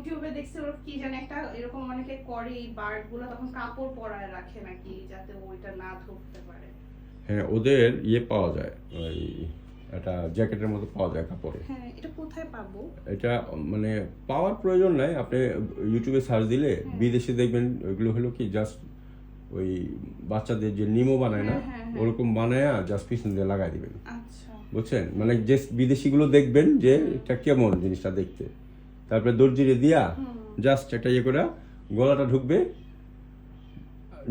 ইউটিউবে দেখছি ওর কি জানি একটা এরকম অনেকে করে এই বার্ড গুলো তখন কাপড় পরায় রাখে নাকি যাতে ওইটা না ধরতে পারে। হ্যাঁ, ওদের পাওয়া যায়, ওই একটা জ্যাকেটের মতো পাওয়া যায় কাপড়ে। হ্যাঁ, এটা কোথায় পাবো? এটা মানে পাওয়ার প্রয়োজন নাই, আপনি ইউটিউবে সার্চ দিলে বিদেশে দেখবেন ওইগুলো হলো কি জাস্ট ওই বাচ্চাদের যে নিমো বানায় না, ওরকম বানায় জাস্ট পিছন দিয়ে লাগাই দিবেন। আচ্ছা, বুঝছেন? মানে যে বিদেশিগুলো দেখবেন যে এটা কেমন জিনিসটা দেখতে, তারপরে দর্জিরে দিয়া জাস্ট একটা করে গলাটা ঢুকবে,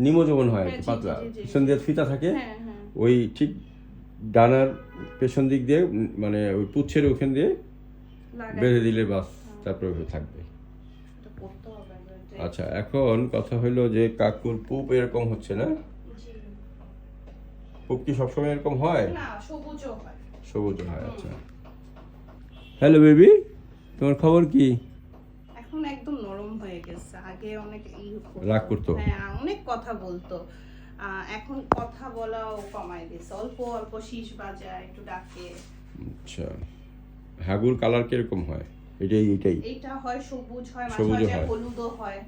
নিমো যেমন হয় আর কি, পাতলা পিছন দিয়ে ফিতা থাকে, ওই ঠিক ডানার পেছন দিক দিয়ে মানে ওই পুচ্ছের ওখান দিয়ে বেঁধে দিলে বাস, তারপরে ওইভাবে থাকবে। আচ্ছা, এখন কথা হলো যে কাকুর পুপ এরকম হচ্ছে না? পুপ কি সবসময় এরকম হয়? না, সবুজও হয়। সবুজও হয়, আচ্ছা। হ্যালো বেবি, তোমার খবর কি? এখন একদম নরম হয়ে গেছে, আগে অনেক রাগ করতো। হ্যাঁ, অনেক কথা বলতো, এখন কথা বলাও কমাই দিয়েছে, অল্প অল্প শীষ বাজায়, একটু ডাকে। আচ্ছা, হাগুর কালার কিরকম হয়? এইটা হয় সবুজ হয়, সবুজ মাঝে মাঝে হয়, হলুদও হয়।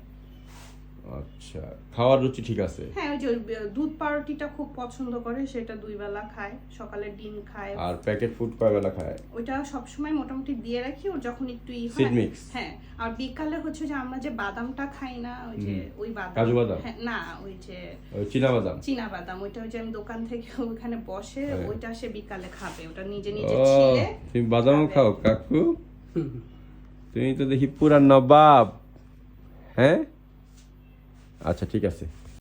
আচ্ছা, খাওয়ার রুচি ঠিক আছে? হ্যাঁ, ওই যে দুধ পাউরুটিটা খুব পছন্দ করে, সেটা 2 বেলা খায়, সকালে ডিম খায়। আর প্যাকেট ফুড কয় বেলা খায়? ওইটা সব সময় মোটামুটি দিয়ে রাখি, ওর যখন একটু সিড মিক্স। হ্যাঁ, আর বিকালে হচ্ছে যে আমরা যে বাদামটা খাই না, ওই যে ওই বাদাম, কাজু বাদাম? হ্যাঁ, না, ওই যে চীনা বাদাম। চীনা বাদাম, ওইটা ওই যে আমি দোকান থেকে ওখানে বসে ওইটা সে বিকালে খাবে, ওটা নিজে ও, ছিলে। তুমি বাদামও খাও কাকু? তুমি তো দেখি পুরা নবাব। হ্যাঁ, আচ্ছা ঠিক আছে।